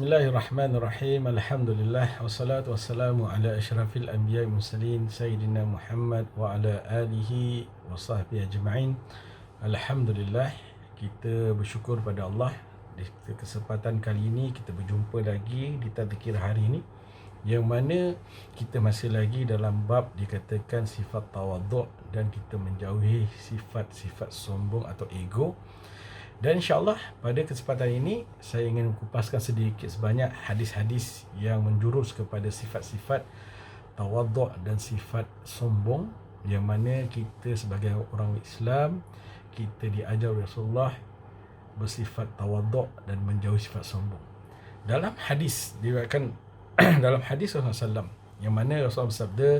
Bismillahirrahmanirrahim. Alhamdulillah wassalatu wassalamu ala asyrafil anbiya'i mursalin sayyidina Muhammad wa ala alihi wa sahbihi ajma'in. Alhamdulillah, kita bersyukur pada Allah di kesempatan kali ini kita berjumpa lagi di tazkir hari ini, yang mana kita masih lagi dalam bab dikatakan sifat tawaduk dan kita menjauhi sifat-sifat sombong atau ego. Dan insyaAllah pada kesempatan ini saya ingin kupaskan sedikit sebanyak hadis-hadis yang menjurus kepada sifat-sifat tawaduk dan sifat sombong, yang mana kita sebagai orang Islam kita diajar Rasulullah bersifat tawaduk dan menjauhi sifat sombong. Dalam hadis diriwayatkan dalam hadis Rasulullah SAW, yang mana Rasulullah bersabda,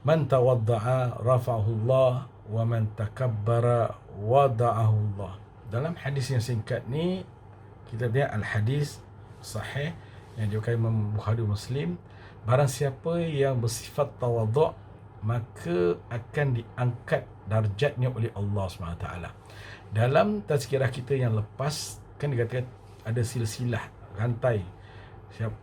man tawadda'a rafa'ahu Allah wa man takabbara wada'ahu Allah. Dalam hadis yang singkat ni kita lihat al-hadis sahih yang diriwayatkan Imam Bukhari Muslim, barang siapa yang bersifat tawaduk maka akan diangkat darjatnya oleh Allah SWT. Dalam tazkirah kita yang lepas kan dikatakan ada silsilah rantai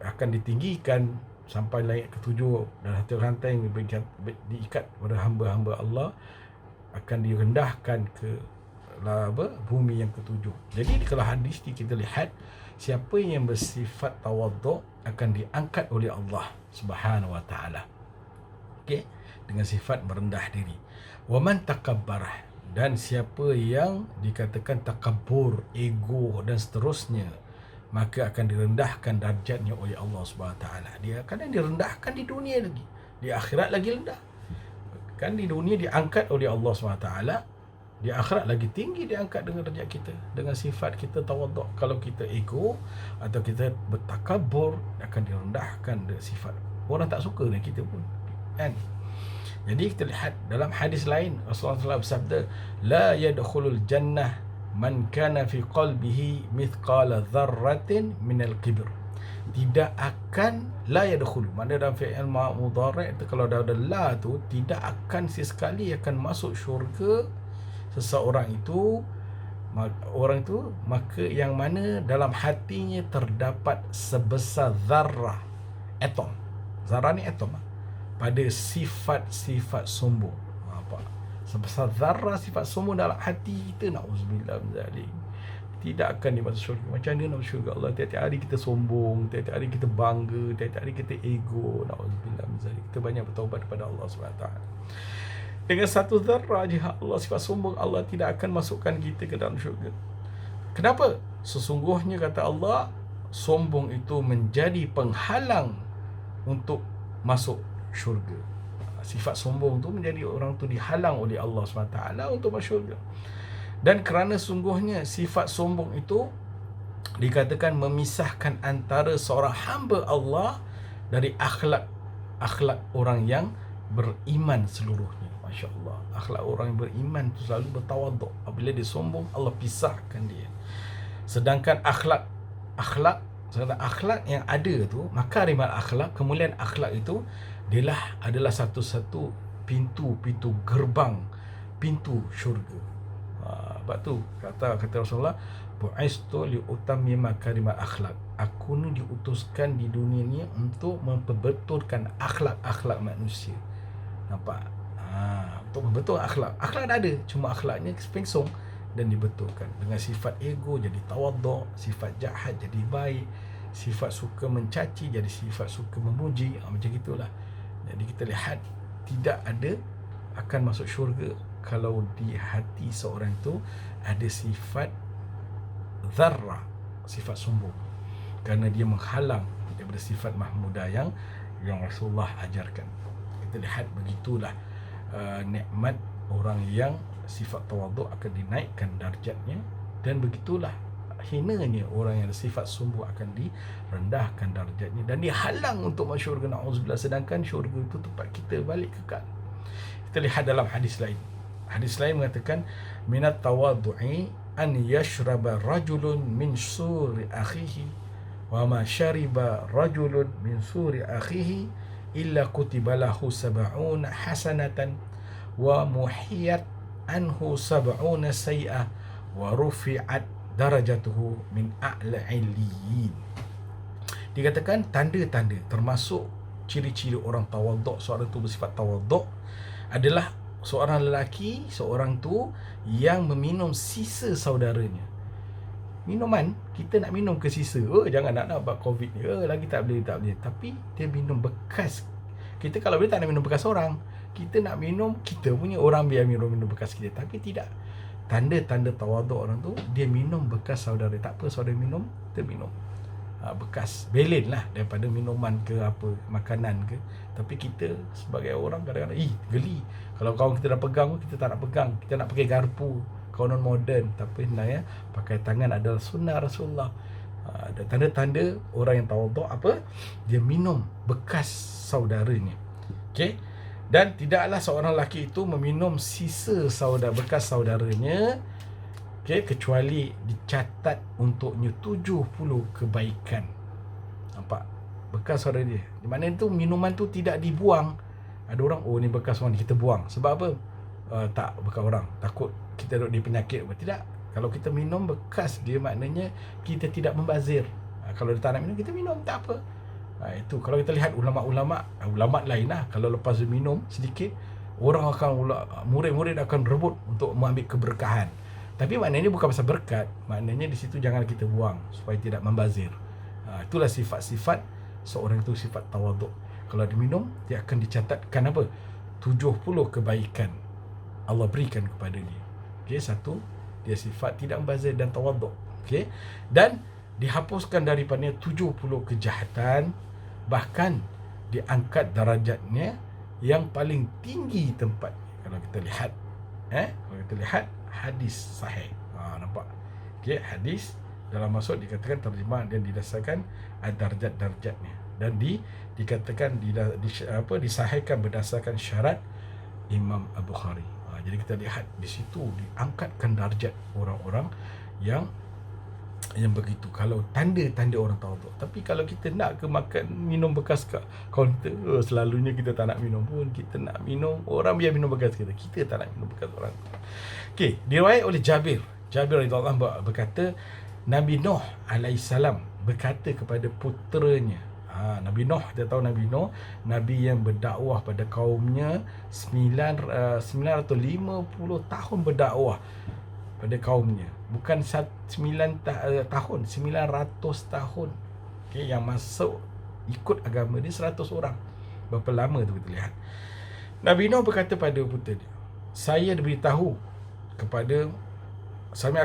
akan ditinggikan sampai langit ketujuh, dan satu rantai yang diikat kepada hamba-hamba Allah akan direndahkan ke bumi yang ketujuh. Jadi kalau hadis ni kita lihat, siapa yang bersifat tawaduk akan diangkat oleh Allah Subhanahu wa taala. Okey, dengan sifat merendah diri. Wa man takabbara, dan siapa yang dikatakan takabbur, ego dan seterusnya, maka akan direndahkan darjatnya oleh Allah Subhanahu wa taala. Dia akan direndahkan di dunia lagi, di akhirat lagi rendah. Kan di dunia diangkat oleh Allah Subhanahu wa taala, di akhirat lagi tinggi diangkat dengan derajat kita, dengan sifat kita tawaduk. Kalau kita ego atau kita bertakabur, akan direndahkan dengan sifat. Orang tak suka dengan kita pun, kan? Jadi kita lihat dalam hadis lain Rasulullah SAW bersabda, la yadkhulul jannah man kana fi qalbihi mithqala dzarratin minal kibr. Tidak akan, la yadkhulu, mana dalam fi'il mudhari' itu kalau dah ada la tu, tidak akan sesekali akan masuk syurga seseorang itu, orang itu, maka yang mana dalam hatinya terdapat sebesar zarrah, atom. Zarrah ni atom, pada sifat-sifat sombong. Apa? Sebesar zarrah sifat sombong dalam hati kita, na'udzubillah min zalik, tidak akan dimasuk syurga. Macam mana nak masuk syurga Allah? Tiap-tiap hari kita sombong, tiap-tiap hari kita bangga, tiap-tiap hari kita ego, na'udzubillah min zalik. Kita banyak bertaubat kepada Allah SWT. Dengan satu zarrah je Allah, sifat sombong, Allah tidak akan masukkan kita ke dalam syurga. Kenapa? Sesungguhnya kata Allah, sombong itu menjadi penghalang untuk masuk syurga. Sifat sombong tu menjadi orang tu dihalang oleh Allah SWT untuk masuk syurga. Dan kerana sungguhnya sifat sombong itu dikatakan memisahkan antara seorang hamba Allah dari akhlak orang yang beriman seluruhnya. Masya Allah, akhlak orang yang beriman itu selalu bertawaduk. Apabila dia sombong, Allah pisahkan dia. Sedangkan akhlak yang ada tu, makarimal akhlak, kemuliaan akhlak itu adalah satu-satu pintu gerbang, pintu syurga. Sebab tu kata Rasulullah, bu'istu liutammima makarimal akhlak. Aku ni diutuskan di dunia ni untuk memperbetulkan akhlak manusia. Nampak? Untuk membetul akhlak dah ada, cuma akhlaknya kesengsong dan dibetulkan. Dengan sifat ego jadi tawaduk, sifat jahat jadi baik, sifat suka mencaci jadi sifat suka memuji. Macam gitulah. Jadi kita lihat, tidak ada akan masuk syurga kalau di hati seorang itu ada sifat zarrah, sifat sombong, kerana dia menghalang daripada sifat mahmudah yang Rasulullah ajarkan. Kita lihat begitulah nikmat orang yang sifat tawaduk akan dinaikkan darjatnya, dan begitulah hinanya orang yang sifat sombong akan direndahkan darjatnya dan dihalang untuk masuk syurga, na'udzubillah. Sedangkan syurga itu tempat kita balik kekal. Kita lihat dalam hadis lain mengatakan, minat tawadu'i an yashraba rajulun min suri akhihi wa ma syariba rajulun min suri akhihi illa kutiba lahu sab'una hasanatan wa muhiyat anhu sab'una say'ah wa rufi'at darajatuhu min a'la 'illiyin. Dikatakan tanda-tanda, termasuk ciri-ciri orang tawaduk, seorang tu bersifat tawaduk adalah seorang lelaki, seorang tu yang meminum sisa saudaranya. Minuman, kita nak minum ke sisa. Jangan nak buat COVID ni. Lagi tak boleh. Tapi dia minum bekas. Kita kalau boleh tak nak minum bekas orang. Kita nak minum kita punya, orang biar minum bekas kita. Tapi tidak. Tanda-tanda tawaduk orang tu, dia minum bekas saudara. Tak apa saudara minum, kita minum bekas. Belen lah daripada minuman ke apa, makanan ke. Tapi kita sebagai orang kadang-kadang geli. Kalau kawan kita dah pegang, kita tak nak pegang. Kita nak pakai garpu. Konon moden, tapi sebenarnya pakai tangan adalah sunnah Rasulullah. Ada tanda-tanda orang yang tawaduk apa? Dia minum bekas saudaranya. Okey. Dan tidaklah seorang lelaki itu meminum sisa bekas saudaranya, okey, kecuali dicatat untuknya 70 kebaikan. Nampak? Bekas saudara dia. Di mana itu minuman tu tidak dibuang. Ada orang, ni bekas orang ni, kita buang. Sebab apa? Tak bekas orang. Takut kita duduk di penyakit. Tidak. Kalau kita minum bekas dia, maknanya kita tidak membazir. Kalau dia tak nak minum, kita minum, tak apa. Itu kalau kita lihat ulama' lain lah. Kalau lepas dia minum sedikit, orang akan, murid-murid akan berebut untuk mengambil keberkahan. Tapi maknanya bukan pasal berkat. Maknanya di situ jangan kita buang supaya tidak membazir. Itulah sifat-sifat seorang itu, sifat tawaduk. Kalau dia minum, dia akan dicatatkan apa? 70 kebaikan Allah berikan kepada dia. Okey, satu, dia sifat tidak membazir dan tawaduk. Okey, dan dihapuskan daripadanya 70 kejahatan, bahkan diangkat darajatnya yang paling tinggi tempat. Kalau kita lihat kalau kita lihat hadis sahih, nampak. Okey, hadis dalam maksud dikatakan terjemah dan didasarkan darjat-darjatnya, dan dikatakan disahihkan berdasarkan syarat Imam Al-Bukhari. Jadi kita lihat di situ diangkatkan darjat orang-orang yang begitu. Kalau tanda-tanda orang tawaduk. Tapi kalau kita nak ke makan minum bekas kat kaunter, selalunya kita tak nak minum pun. Kita nak minum, orang biar minum bekas kita. Kita tak nak minum bekas orang. Okey, diriwayat oleh Jabir radhiyallahu anhu berkata, Nabi Nuh alaihissalam berkata kepada puteranya. Nabi Nuh, dia tahu Nabi Nuh, Nabi yang berdakwah pada kaumnya 950 tahun berdakwah pada kaumnya. Bukan 9 tahun, 900 tahun. Okay, yang masuk ikut agama dia 100 orang. Berapa lama tu kita lihat. Nabi Nuh berkata pada putera dia, saya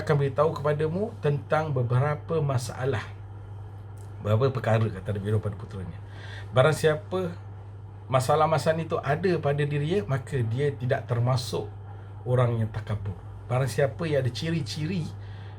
akan beritahu kepadamu tentang beberapa masalah. Beberapa perkara, kata Nabi Nuh pada puteranya. Barang siapa masalah-masalah itu ada pada dirinya, maka dia tidak termasuk orang yang takabur. Barang siapa yang ada ciri-ciri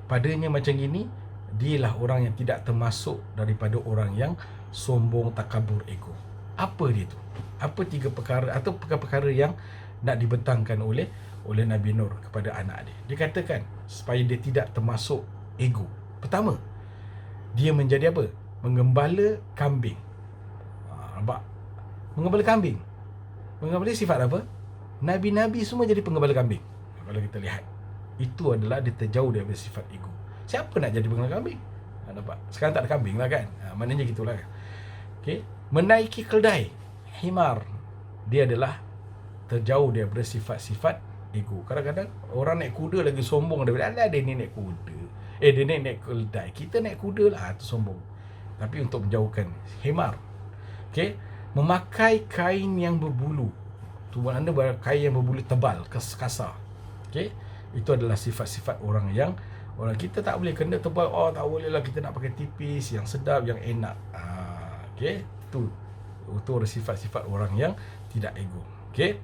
padanya macam ini, dialah orang yang tidak termasuk daripada orang yang sombong, takabur, ego. Apa dia tu? Apa 3 perkara atau perkara-perkara yang nak dibentangkan oleh Nabi Nuh kepada anak dia? Dikatakan supaya dia tidak termasuk ego. Pertama, dia menjadi apa? Menggembala kambing. Nampak? Menggembala kambing. Menggembala sifat apa? Nabi-nabi semua jadi penggembala kambing. Kalau kita lihat, itu adalah dia terjauh daripada sifat ego. Siapa nak jadi penggembala kambing? Nampak? Sekarang tak ada kambing lah kan? Maknanya gitulah. Okey, menaiki keldai, himar, dia adalah terjauh daripada sifat-sifat ego. Kadang-kadang orang naik kuda lagi sombong daripada dia ni naik kuda. Dia naik keldai. Kita naik kuda lah, tu sombong. Tapi untuk menjauhkan himar. Okey, memakai kain yang berbulu. Tu maknanya kain yang berbulu tebal, kasar. Okey, itu adalah sifat-sifat orang kita tak boleh kena tebal. Tak boleh lah, kita nak pakai tipis, yang sedap, yang enak. Okey, itu adalah sifat-sifat orang yang tidak ego. Okey,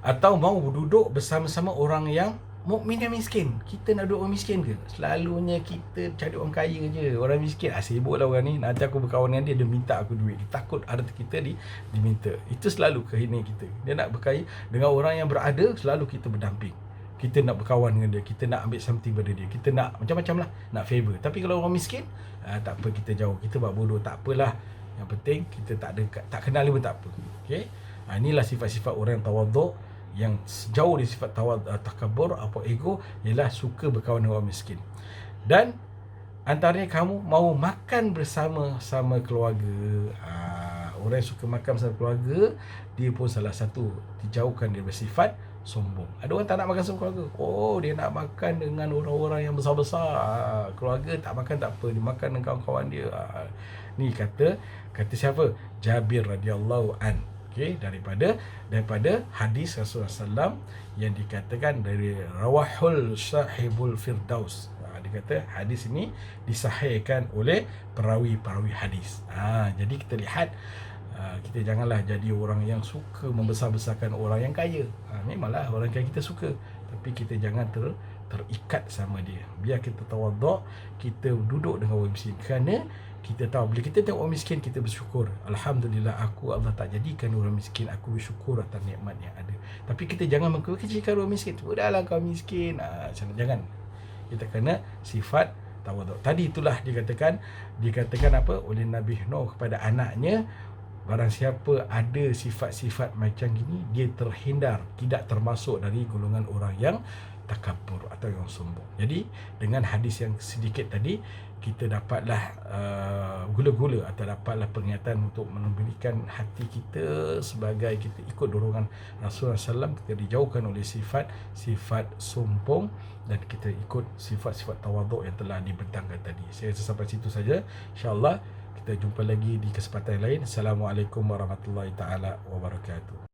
atau mau duduk bersama-sama orang yang mukmin dan miskin. Kita nak duduk orang miskin ke? Selalunya kita cari orang kaya je. Orang miskin, sibuk lah orang ni. Nanti aku berkawan dengan dia minta aku duit. Dia takut harta kita diminta. Itu selalu kehinaan kita. Dia nak berkaya dengan orang yang berada, selalu kita berdamping. Kita nak berkawan dengan dia, kita nak ambil something pada dia, kita nak macam-macam lah, nak favor. Tapi kalau orang miskin, tak apa, kita jauh, kita buat bodoh, tak apalah. Yang penting kita tak kenal dia pun tak apa. Okay? Inilah sifat-sifat orang yang tawaduk, yang jauh dari sifat takabur atau ego, ialah suka berkawan dengan orang miskin. Dan Antaranya kamu mau makan bersama-sama keluarga. Orang yang suka makan bersama keluarga, dia pun salah satu dijauhkan daripada sifat sombong. Ada orang tak nak makan sama keluarga. Oh, dia nak makan dengan orang-orang yang besar-besar. Keluarga tak makan tak apa, dia makan dengan kawan-kawan dia. Ni kata siapa? Jabir radhiyallahu an. Okey, daripada hadis Rasulullah SAW yang dikatakan dari Rawahul Sahibul Firdaus. Dia kata hadis ini disahihkan oleh perawi-perawi hadis. Jadi kita lihat, kita janganlah jadi orang yang suka membesar-besarkan orang yang kaya. Memanglah orang kaya kita suka, tapi kita jangan terikat sama dia. Biar kita tawaduk, kita duduk dengan orang miskin. Kerana kita tahu bila kita tengok orang miskin, kita bersyukur. Alhamdulillah, Allah tak jadikan orang miskin, aku bersyukur atas nikmat yang ada. Tapi kita jangan mengkecilkan orang miskin. Sudahlah kau miskin. Jangan. Kita kena sifat tawaduk. Tadi itulah dikatakan apa oleh Nabi Nuh kepada anaknya, barang siapa ada sifat-sifat macam gini, dia terhindar, tidak termasuk dari golongan orang yang takabur atau yang sombong. Jadi dengan hadis yang sedikit tadi, kita dapatlah gula-gula atau dapatlah peringatan untuk memberikan hati kita sebagai kita ikut dorongan Rasulullah SAW, kita dijauhkan oleh sifat sombong dan kita ikut sifat-sifat tawaduk yang telah dibentangkan tadi. Saya rasa sampai situ saja. InsyaAllah kita jumpa lagi di kesempatan lain. Assalamualaikum warahmatullahi taala wabarakatuh.